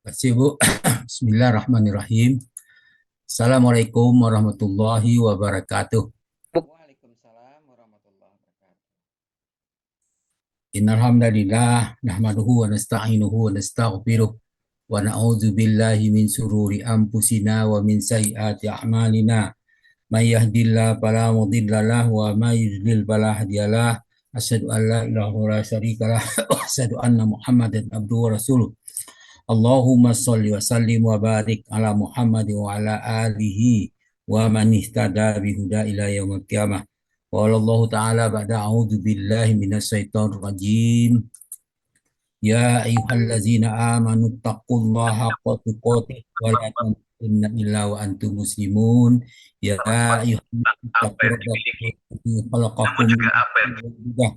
Kasih Bu. Bismillahirrahmanirrahim. Assalamualaikum warahmatullahi wabarakatuh. Waalaikumsalam warahmatullahi wabarakatuh. Innal hamdalillah nahmaduhu wa nasta'inuhu wa nastaghfiruh wa na'udzu billahi min sururi anfusina wa min sayyiati a'malina. May yahdihillahu fala mudilla lahu wa may yudlil fala hadiyalah. Asyhadu an la ilaha illallah wa la syarika lah wa asyhadu anna Muhammadan abduhu wa rasuluh. Allahumma sholli wa sallim wa barik ala Muhammad wa ala alihi wa man ihtada bihuda ila yaumil qiyamah. Wa Allah ta'ala ba'da a'udzu billahi minasyaitonir rajim. Ya ayyuhallazina amanu taqullaha haqqa tuqatih wa la tamutunna illa wa antum muslimun. Ya ayyuhallazina Apa yang dimiliki, namun khalaqakum min juga apa nafsin yang wahidah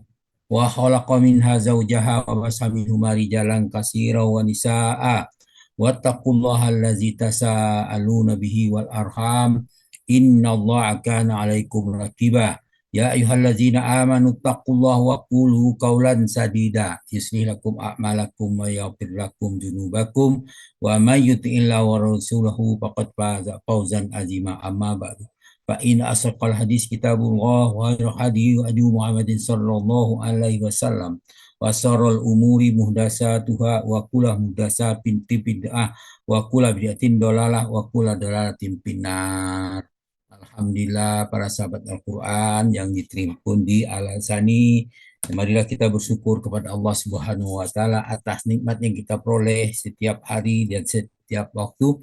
wa khalaqa minha zawjaha wa basa minhuma rijalan katsiran wa nisaa'a wattaqullaha allazi tasaaluna bihi wal arham innallaha kana 'alaikum raqiba. Ya ayyuhallazina amanu taqullaha wa qulu qawlan sadida yuslih lakum a'malakum wa yaghfir lakum dzunubakum wa may yuti'illaha wa rasulahu faqad faza fawzan azima. Amma ba'du, fa in asqal hadis kitabullah wa khairul hadi hadi Muhammadin sallallahu alaihi wasallam wa syarrul umuri muhdasatuha wa kullu muhdasatin bid'ah wa kullu bid'atin dolalah wa kullu dolalatin finnar. Alhamdulillah para sahabat Al-Quran yang diterima pun di Al-Azani. Marilah kita bersyukur kepada Allah Subhanahu wa Ta'ala atas nikmat yang kita peroleh setiap hari dan setiap waktu,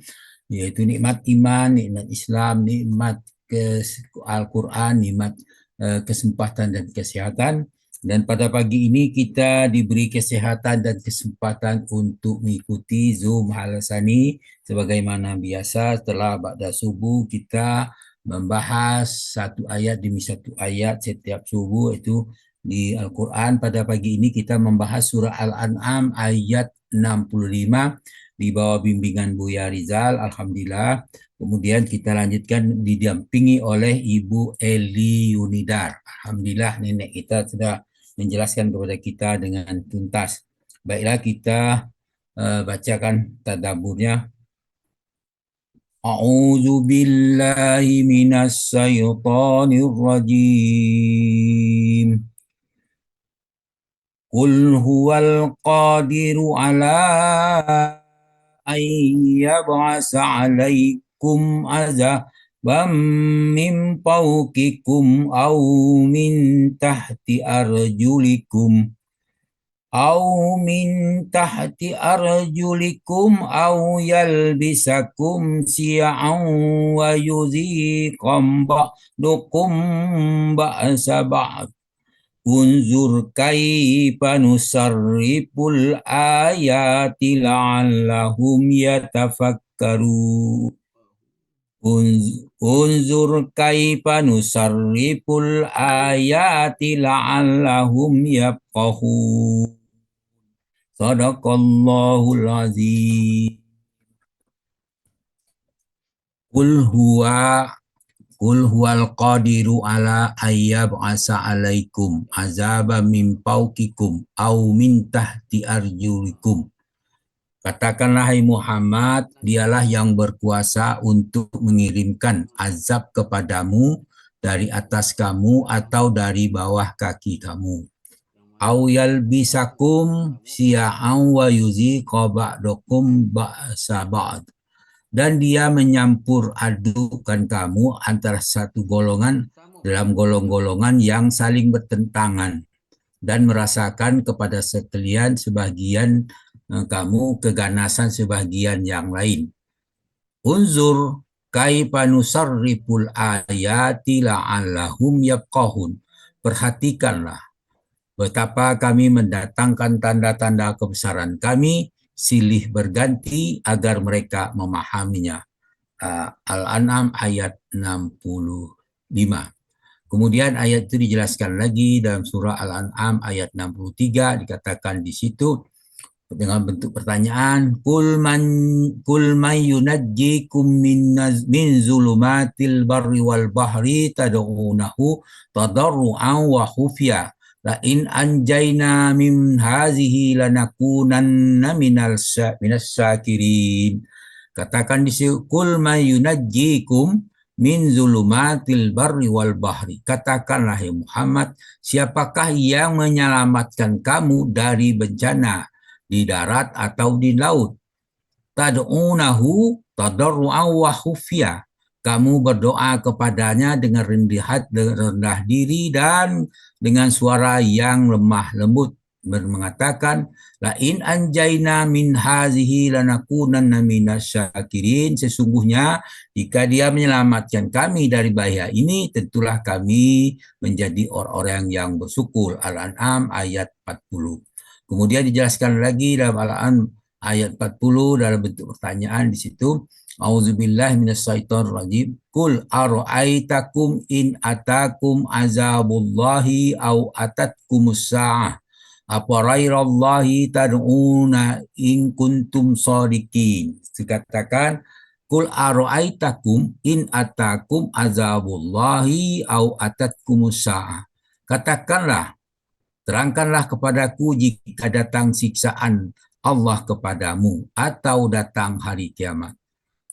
yaitu nikmat iman, nikmat Islam, nikmat Al-Quran, nikmat kesempatan dan kesehatan. Dan pada pagi ini kita diberi kesehatan dan kesempatan untuk mengikuti Zoom Al-Azani. Sebagaimana biasa, setelah ba'da subuh kita membahas satu ayat demi satu ayat setiap subuh itu di Al-Quran. Pada pagi ini kita membahas surah Al-An'am ayat 65 di bawah bimbingan Buya Rizal. Alhamdulillah. Kemudian kita lanjutkan didampingi oleh Ibu Eli Yunidar. Alhamdulillah nenek kita sudah menjelaskan kepada kita dengan tuntas. Baiklah kita bacakan tadabburnya. A'udzu billahi minas syaitonir rajim. Qul huwal qadiru ala an yab'asa 'alaikum azaban min fawqikum aw min tahti arjulikum au yalbisakum syi'an wa yuziqam ba'dukum ba'sa ba'd. Unzur kaifa nusarriful ayati la'allahum yatafakkarun. Unzur kaifa nusarriful ayati la'allahum yafqahun. Sadaqallahul azim. Qul huwal qadiru ala ayyab asa alaikum azaba min fawqikum au min tahti arjulikum. Katakanlah hai Muhammad, dialah yang berkuasa untuk mengirimkan azab kepadamu dari atas kamu atau dari bawah kaki kamu. Au yalbisakum syi'an wa yuziqa ba'dakum ba'sa ba'd. Dan dia menyampur adukan kamu antara satu golongan dalam golongan yang saling bertentangan dan merasakan kepada sekalian sebagian kamu keganasan sebagian yang lain. Unzur kaifa nusarriful ayati la'allahum yafqahun. Perhatikanlah betapa kami mendatangkan tanda-tanda kebesaran kami silih berganti agar mereka memahaminya. Al-An'am ayat 65. Kemudian ayat itu dijelaskan lagi dalam surah Al-An'am ayat 63, dikatakan di situ dengan bentuk pertanyaan, kul man yunajjikum min zulumatil barri wal bahri tad'unahu tadarruan wa khufya la in anjayna min hazihi lanakunanna minas syakirin. Katakan di situ, kul may yunajjikum min zulumatil barri wal bahri. Katakanlah ya Muhammad, siapakah yang menyelamatkan kamu dari bencana di darat atau di laut? Tad'unahu tadarru'an wa khufya. Kamu berdoa kepadanya dengan rendah diri dan dengan suara yang lemah lembut, mengatakan la in anjayna min hazihi lanakunanna minasyakirin. Sesungguhnya jika dia menyelamatkan kami dari bahaya ini, tentulah kami menjadi orang-orang yang bersyukur. Al-An'am ayat 40. Kemudian dijelaskan lagi dalam Al-An'am ayat 40 dalam bentuk pertanyaan di situ. Auzubillahi minasyaitonir rajim. Qul ara'aitakum in atakum azabullahi au atatkumus sa'ah afarayrallahi tad'una in kuntum shadiqin. Dikatakan Qul ara'aitakum in atakum azabullahi au atatkumus sa'ah. Katakanlah, terangkanlah kepadaku jika datang siksaan Allah kepadamu atau datang hari kiamat.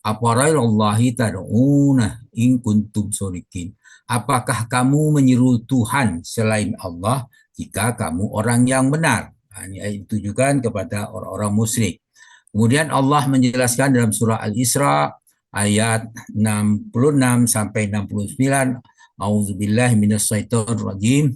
Afarayrallahi tad'una in kuntum shadiqin. Apakah kamu menyeru Tuhan selain Allah jika kamu orang yang benar? Ini ayat ditujukan kepada orang-orang musyrik. Kemudian Allah menjelaskan dalam surah Al-Isra ayat 66 sampai 69. Auzubillahi minasyaitonir rajim.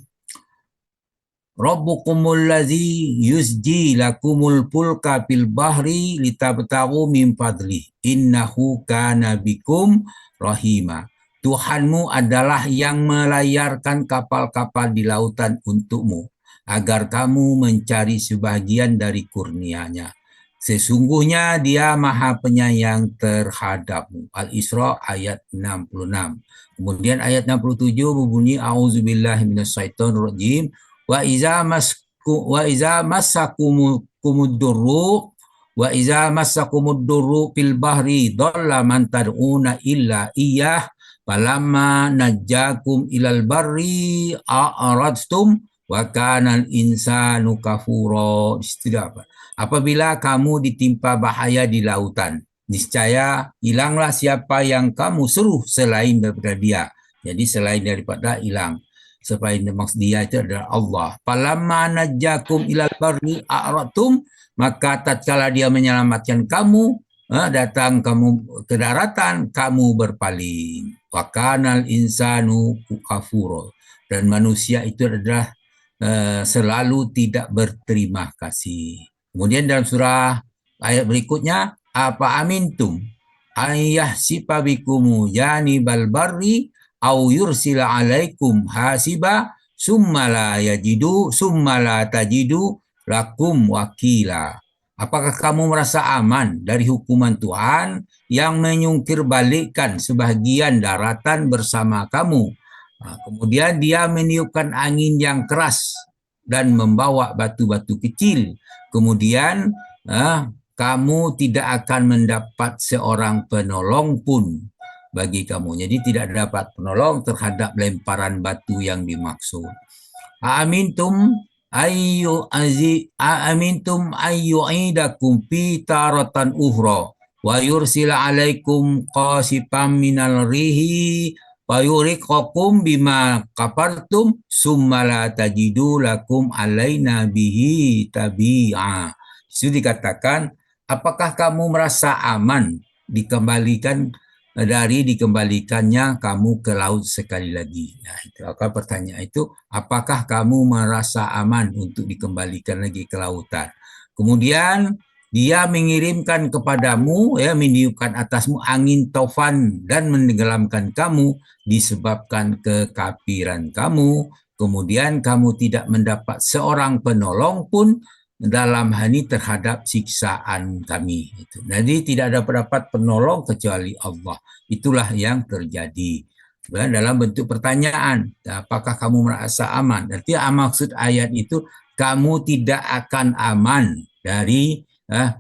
Rabbukumul ladzi yusji lakumul pulka fil bahri litabtaghu min fadli innahu kana bikum rahima. Tuhanmu adalah yang melayarkan kapal-kapal di lautan untukmu agar kamu mencari sebahagian dari kurnia-Nya. Sesungguhnya Dia Maha Penyayang terhadapmu. Al-Isra ayat 66. Kemudian ayat 67 berbunyi a'udzubillahi minasyaitonir rajim. Wa iza massakumud durru fil bahri dhalla man tad'una illa iyyah falamma najjakum ilal barri a'radtum wa kana al-insanu kafura. Apabila kamu ditimpa bahaya di lautan, niscaya hilanglah siapa yang kamu seru selain daripada Dia. Jadi selain daripada hilang. Supaya maksud Dia itu adalah Allah. Falamma najjakum ilal barri a'radtum, maka tatkala Dia menyelamatkan kamu, datang kamu ke daratan, kamu berpaling. Wa kanal insanu kafura. Dan manusia itu adalah selalu tidak berterima kasih. Kemudian dalam surah ayat berikutnya, apa amintum ayah sipabikumu janibal barri au yursila alaikum hasiba summa la tajidu lakum wakila. Apakah kamu merasa aman dari hukuman Tuhan yang menyungkir balikkan sebahagian daratan bersama kamu? Kemudian Dia meniupkan angin yang keras dan membawa batu-batu kecil. Kemudian kamu tidak akan mendapat seorang penolong pun bagi kamu. Jadi tidak dapat penolong terhadap lemparan batu yang dimaksud. Amintum ayyu'idakum fi taratan uhra wa yursila alaikum qasifam minal rihi wa yuriqakum bima kafartum summa la tajidu lakum alaina bihi tabi'a. Itu dikatakan, apakah kamu merasa aman dikembalikannya kamu ke laut sekali lagi. Nah, itu akan pertanyaan itu, apakah kamu merasa aman untuk dikembalikan lagi ke lautan? Kemudian Dia mengirimkan kepadamu, meniupkan atasmu angin taufan dan menenggelamkan kamu disebabkan kekafiran kamu. Kemudian kamu tidak mendapat seorang penolong pun dalam hal ini terhadap siksaan kami. Jadi tidak dapat penolong kecuali Allah. Itulah yang terjadi. Dalam bentuk pertanyaan, apakah kamu merasa aman? Berarti maksud ayat itu, kamu tidak akan aman dari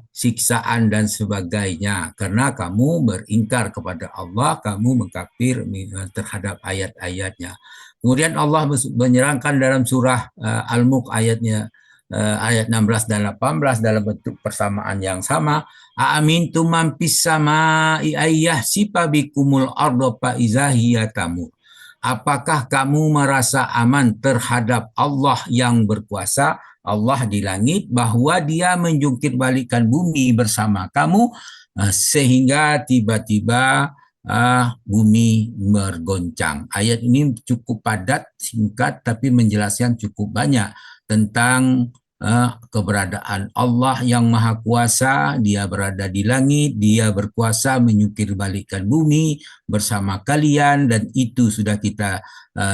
siksaan dan sebagainya karena kamu beringkar kepada Allah, kamu mengkafir terhadap ayat-ayatnya. Kemudian Allah menyerangkan dalam surah Al-Mulk ayat 16 dan 18 dalam bentuk persamaan yang sama. Aamintum man fis samai ayyahsifa bikumul arda fa iza hiya tamur. Apakah kamu merasa aman terhadap Allah yang berkuasa, Allah di langit, bahwa dia menjungkir balikkan bumi bersama kamu sehingga tiba-tiba bumi bergoncang. Ayat ini cukup padat, singkat, tapi menjelaskan cukup banyak tentang keberadaan Allah yang Maha Kuasa. Dia berada di langit, dia berkuasa menyungkir balikkan bumi bersama kalian, dan itu sudah kita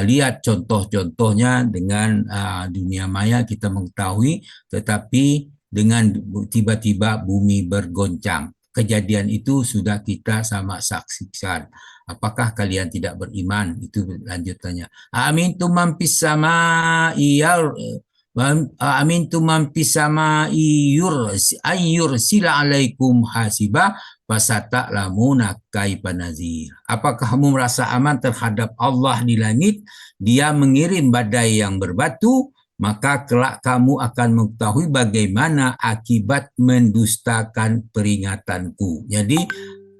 lihat contoh-contohnya dengan dunia maya kita mengetahui, tetapi dengan tiba-tiba bumi bergoncang. Kejadian itu sudah kita sama saksikan. Apakah kalian tidak beriman? Itu lanjutannya. Amintum man fis samai amintum man fis samai ayyursila alaikum hasiba fasata'lamuna kaifa nazir. Apakah kamu merasa aman terhadap Allah di langit? Dia mengirim badai yang berbatu, maka kelak kamu akan mengetahui bagaimana akibat mendustakan peringatanku. Jadi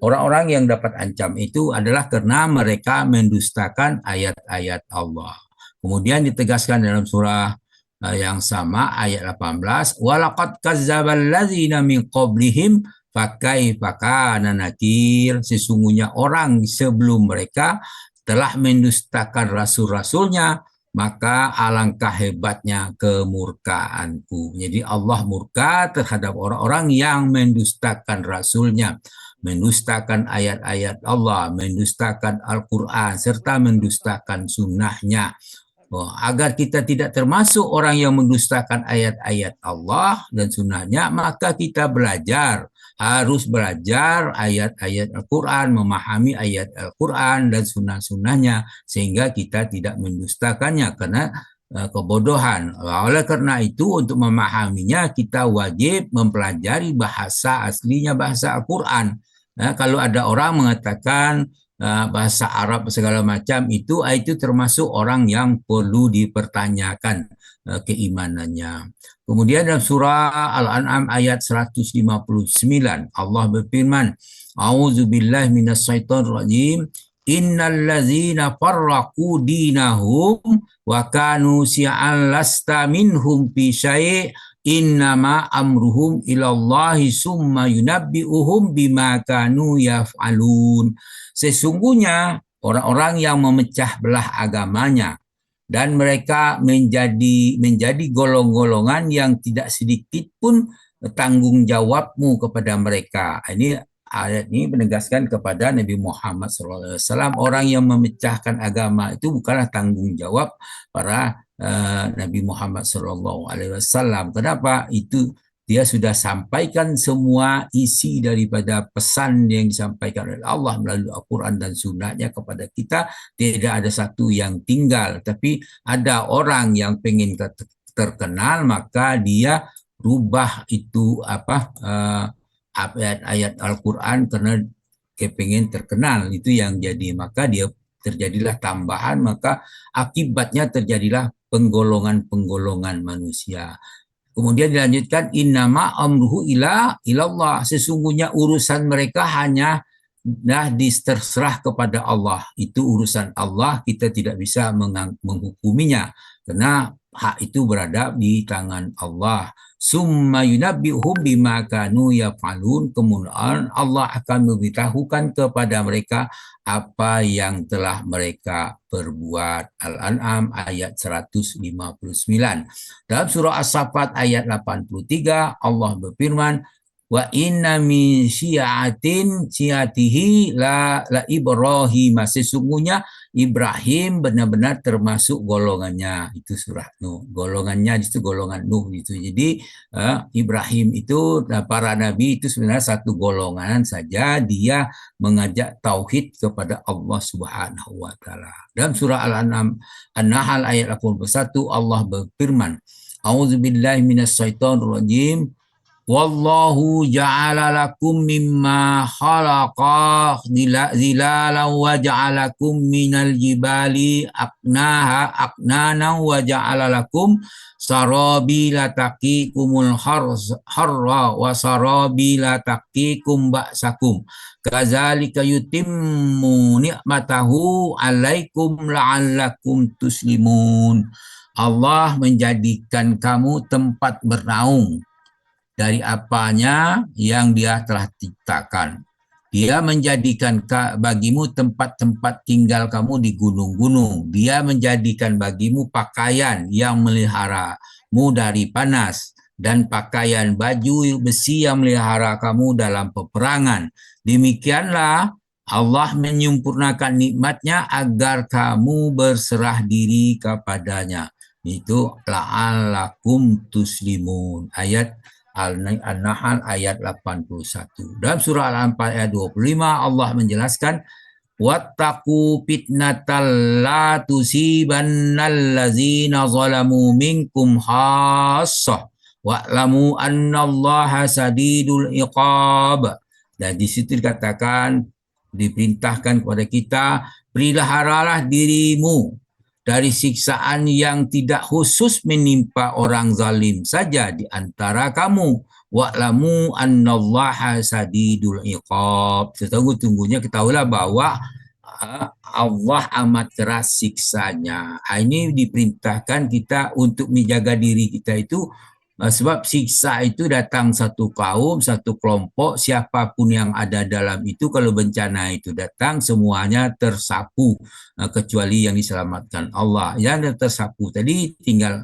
orang-orang yang dapat ancam itu adalah karena mereka mendustakan ayat-ayat Allah. Kemudian ditegaskan dalam surah yang sama ayat 18, walaqad kazzabal ladzina min qablihim fakaifa kana nakir. Sesungguhnya orang sebelum mereka telah mendustakan rasul-rasulnya, maka alangkah hebatnya kemurkaanku. Jadi Allah murka terhadap orang-orang yang mendustakan rasulnya, mendustakan ayat-ayat Allah, mendustakan Al-Quran, serta mendustakan sunnahnya. Agar kita tidak termasuk orang yang mendustakan ayat-ayat Allah dan sunnahnya, maka kita harus belajar ayat-ayat Al-Quran, memahami ayat Al-Quran dan sunnah-sunnahnya, sehingga kita tidak mendustakannya karena kebodohan. Oleh karena itu, untuk memahaminya kita wajib mempelajari bahasa aslinya, bahasa Al-Quran. Kalau ada orang mengatakan bahasa Arab segala macam, itu termasuk orang yang perlu dipertanyakan keimanannya. Kemudian dalam surah Al-An'am ayat 159 Allah berfirman, A'udzubillahi minasyaitonir rajim, innal ladzina farraqu dinahum wa kanu syi'an lasta minhum fi syai' innama amruhum ilallahi summa yunabbi'uhum bima kanu yaf'alun. Sesungguhnya orang-orang yang memecah belah agamanya dan mereka menjadi golong-golongan yang tidak sedikit pun tanggung jawabmu kepada mereka. Ini ayat ini menegaskan kepada Nabi Muhammad SAW, orang yang memecahkan agama itu bukanlah tanggung jawab para Nabi Muhammad SAW. Kenapa? Itu dia sudah sampaikan semua isi daripada pesan yang disampaikan oleh Allah melalui Al-Quran dan Sunnahnya kepada kita. Tidak ada satu yang tinggal. Tapi ada orang yang pengen terkenal, maka dia rubah itu ayat-ayat Al-Quran karena kepengen terkenal. Itu yang jadi. Maka dia terjadilah tambahan, maka akibatnya terjadilah penggolongan-penggolongan manusia. Kemudian dilanjutkan, innama amruhu ilallah. Sesungguhnya urusan mereka hanya terserah kepada Allah. Itu urusan Allah, kita tidak bisa menghukuminya karena hak itu berada di tangan Allah. Summa yunabbi'uhum bima kanu yaf'alun. Kemudian Allah akan memberitahukan kepada mereka apa yang telah mereka perbuat. Al-An'am ayat 159. Dalam surah As-Saffat ayat 83 Allah berfirman, wa inna min syiatihi la Ibrahim. Sesungguhnya Ibrahim benar-benar termasuk golongannya. Itu surah Nuh. Golongannya itu golongan Nuh itu. Jadi Ibrahim itu, para nabi itu sebenarnya satu golongan saja. Dia mengajak tauhid kepada Allah Subhanahu wa taala. Dalam surah Al-An'am An-Nahl ayat 81 Allah berfirman, A'udzubillahi minasyaitonir rajim. Wallahu ja'ala lakum mimma khalaqa zilalan wa ja'alakum minal jibali aknana wa ja'ala lakum sarabila taqikumul harra wa sarabila taqikum ba'sakum kadzalika yutimmu ni'matahu alaikum la'allakum tuslimun. Allah menjadikan kamu tempat bernaung dari apanya yang dia telah ciptakan. Dia menjadikan bagimu tempat-tempat tinggal kamu di gunung-gunung. Dia menjadikan bagimu pakaian yang memeliharamu dari panas dan pakaian baju besi yang memelihara kamu dalam peperangan. Demikianlah Allah menyempurnakan nikmatnya agar kamu berserah diri kepadanya. Itu la'allakum tuslimun. Ayat An-Nahl ayat 81. Dalam surah Al-Anfal ayat 25 Allah menjelaskan wattaqu fitnatal la tusibannal ladzina zalamu minkum khassah wa'lamu annallaha sadidul iqab. Dan di situ dikatakan diperintahkan kepada kita peliharalah dirimu dari siksaan yang tidak khusus menimpa orang zalim saja di antara kamu. Wa'lamu annallaha sadidul iqab. Setunggu-tunggunya ketahuilah bahwa Allah amat keras siksanya. Ini diperintahkan kita untuk menjaga diri kita itu sebab siksa itu datang satu kaum, satu kelompok, siapapun yang ada dalam itu, kalau bencana itu datang semuanya tersapu kecuali yang diselamatkan Allah. Yang tersapu tadi tinggal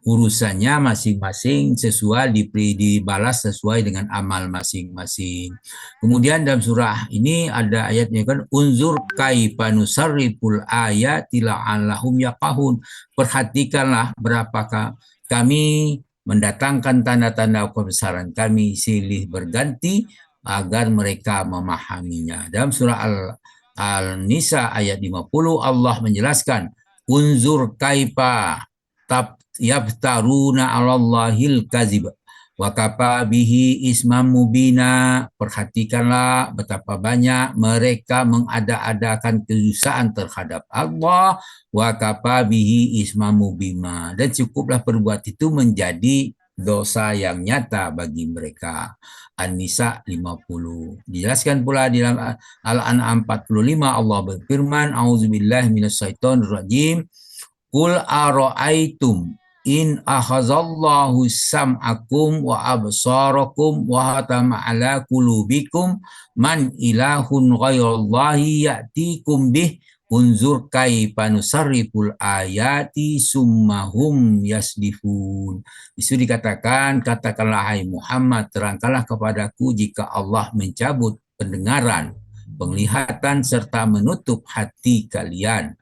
urusannya masing-masing sesuai dibalas sesuai dengan amal masing-masing. Kemudian dalam surah ini ada ayatnya kan unzur kaifa nusarriful ayati la'allahum yaqahun. Perhatikanlah berapakah kami mendatangkan tanda-tanda kebesaran kami silih berganti agar mereka memahaminya. Dalam surah Al-Nisa ayat 50 Allah menjelaskan unzur kaifa yaftaruna 'alallahil kadzib wa kafa bihi ismam mubina. Perhatikanlah betapa banyak mereka mengada-adakan kedustaan terhadap Allah, wa kafa bihi ismam mubina, dan cukuplah perbuat itu menjadi dosa yang nyata bagi mereka. An-Nisa 50. Dijelaskan pula di dalam Al-An'am 45 Allah berfirman a'udzubillahi minasyaitonirrajim qul ara'aitum in akhazallahu sam'akum wa absarakum wa hatama ala qulubikum man ilahun ghairallahi ya'tikum bih unzur kaifa nusarriful ayati summahum yasdifun. Itu dikatakan, katakanlah hai Muhammad, terangkanlah kepadaku jika Allah mencabut pendengaran, penglihatan serta menutup hati kalian.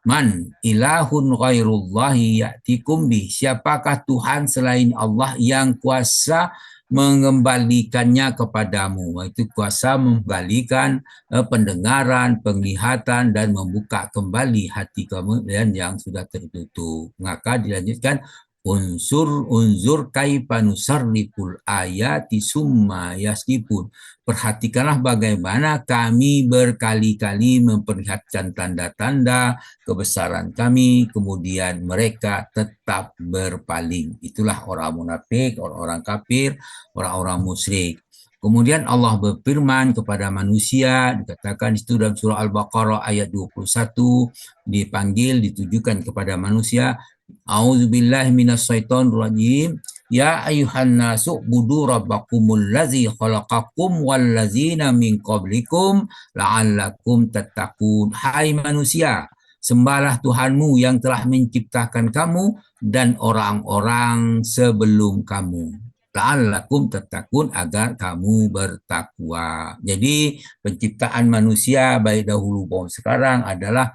Man ilahun ghairullahi ya'tikum bih. Siapakah Tuhan selain Allah yang kuasa mengembalikannya kepadamu? Itu kuasa mengembalikan pendengaran, penglihatan, dan membuka kembali hati kamu dan yang sudah tertutup. Maka dilanjutkan unzur kaifa nusarriful ayati summa yasdifun. Perhatikanlah bagaimana kami berkali-kali memperlihatkan tanda-tanda kebesaran kami, kemudian mereka tetap berpaling. Itulah orang munafik, orang-orang kafir, orang-orang musyrik. Kemudian Allah berfirman kepada manusia, dikatakan itu dalam surah Al-Baqarah ayat 21, dipanggil, ditujukan kepada manusia. A'udzubillahi minasyaitonirrajim. Ya ayuhan nasu budu rabbakumul ladzi khalaqakum wal ladzina min qablikum la'allakum tattaqun. Hai manusia, sembahlah Tuhanmu yang telah menciptakan kamu dan orang-orang sebelum kamu. La'allakum tattaqun, agar kamu bertakwa. Jadi penciptaan manusia baik dahulu maupun sekarang adalah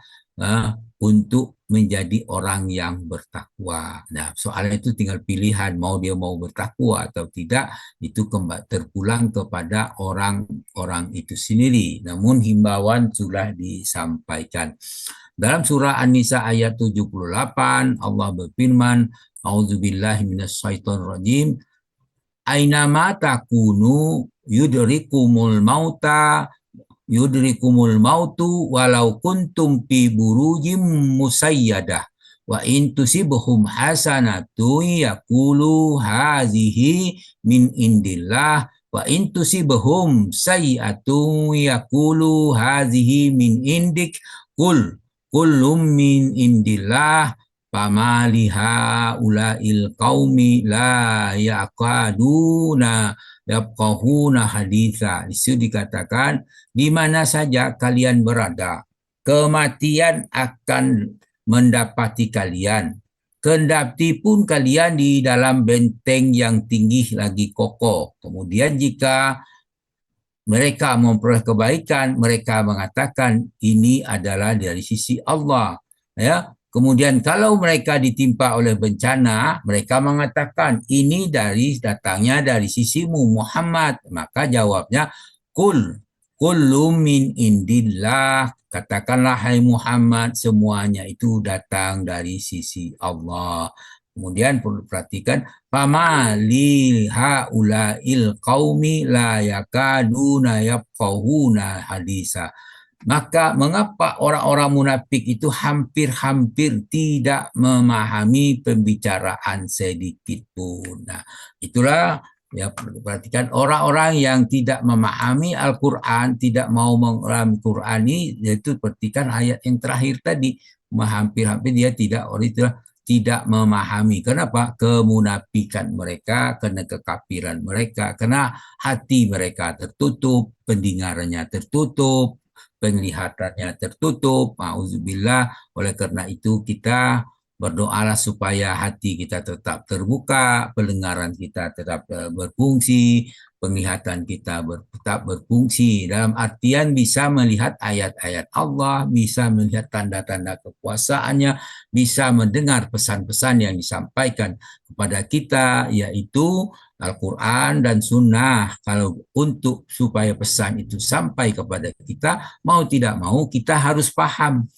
untuk menjadi orang yang bertakwa. Nah, soalnya itu tinggal pilihan, mau dia mau bertakwa atau tidak, itu terpulang kepada orang-orang itu sendiri. Namun himbauan sudah disampaikan. Dalam surah An-Nisa ayat 78, Allah berfirman, A'udzubillahi minasyaitonirrajim, ainama takunu yudrikumul mautu walau kuntum fi burujim musayyadah wa in tusibhum hasanatun yaqulu hazihi min indillah wa in tusibhum sayi'atun yaqulu hazihi min indik kullum min indillah pamaliha ulail qaumi la yaqaduna yafqahuna haditha. Itu dikatakan di mana saja kalian berada, kematian akan mendapati kalian. Kendati pun kalian di dalam benteng yang tinggi lagi kokoh. Kemudian jika mereka memperoleh kebaikan, mereka mengatakan ini adalah dari sisi Allah. Ya, kemudian kalau mereka ditimpa oleh bencana, mereka mengatakan ini datangnya dari sisimu Muhammad. Maka jawabnya kullum min indillah. Katakanlah hai Muhammad, semuanya itu datang dari sisi Allah. Kemudian perlu perhatikan fama li haulail qaumi la yakaduna yafqahuna hadisa. Maka mengapa orang-orang munafik itu hampir-hampir tidak memahami pembicaraan sedikit pun. Nah, itulah ya perhatikan orang-orang yang tidak memahami Al-Quran, tidak mau mengalami Quran ini, yaitu perhatikan ayat yang terakhir tadi, hampir-hampir dia tidak memahami. Kenapa? Kemunafikan mereka, karena kekafiran mereka, karena hati mereka tertutup, pendengarannya tertutup, penglihatannya tertutup. Ma'udzubillah. Oleh karena itu kita berdoalah supaya hati kita tetap terbuka, pendengaran kita tetap berfungsi, penglihatan kita tetap berfungsi. Dalam artian bisa melihat ayat-ayat Allah, bisa melihat tanda-tanda kekuasaannya, bisa mendengar pesan-pesan yang disampaikan kepada kita, yaitu Al-Quran dan Sunnah. Kalau untuk supaya pesan itu sampai kepada kita, mau tidak mau kita harus paham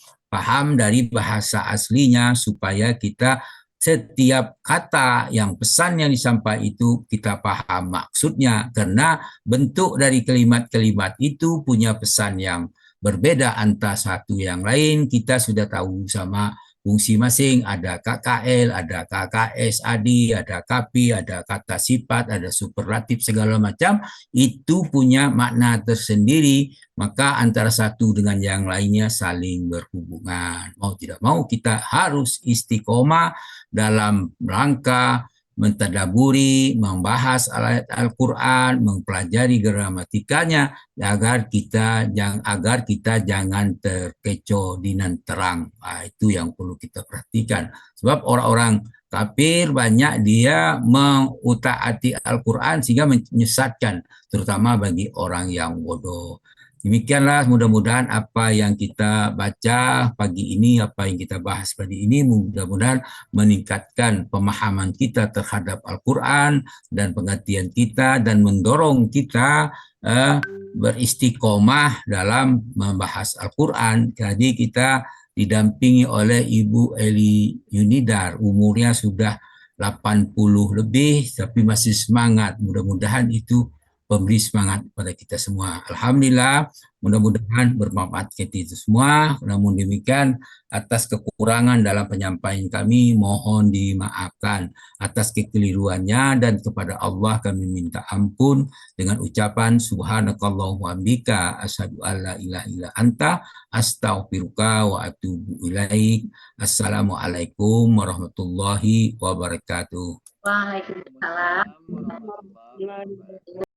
dari bahasa aslinya supaya kita setiap kata yang pesan yang disampaikan itu kita paham maksudnya, karena bentuk dari kalimat-kalimat itu punya pesan yang berbeda antara satu yang lain. Kita sudah tahu sama fungsi masing, ada KKL, ada KKS, ADI, ada KAPI, ada kata sifat, ada superlatif, segala macam, itu punya makna tersendiri, maka antara satu dengan yang lainnya saling berhubungan. Mau tidak mau kita harus istiqomah dalam rangka mentadaburi, membahas ayat Al-Quran, mempelajari gramatikanya, agar kita jangan terkecoh dinan terang. Nah, itu yang perlu kita perhatikan. Sebab orang-orang kafir banyak dia mengutaati Al-Quran sehingga menyesatkan, terutama bagi orang yang bodoh. Demikianlah mudah-mudahan apa yang kita baca pagi ini, apa yang kita bahas pagi ini, mudah-mudahan meningkatkan pemahaman kita terhadap Al-Quran dan pengertian kita, dan mendorong kita beristiqomah dalam membahas Al-Quran. Jadi kita didampingi oleh Ibu Eli Yunidar, umurnya sudah 80 lebih, tapi masih semangat. Mudah-mudahan itu memberi semangat pada kita semua. Alhamdulillah, mudah-mudahan bermanfaat kita itu semua. Namun demikian, atas kekurangan dalam penyampaian kami, mohon dimaafkan. Atas kekeliruannya, dan kepada Allah kami minta ampun dengan ucapan subhanakallahumma bika asyhadu alla ilaha illa anta astaghfiruka wa atubu ilaik. Assalamualaikum warahmatullahi wabarakatuh. Waalaikumsalam. Waalaikumsalam warahmatullahi wabarakatuh.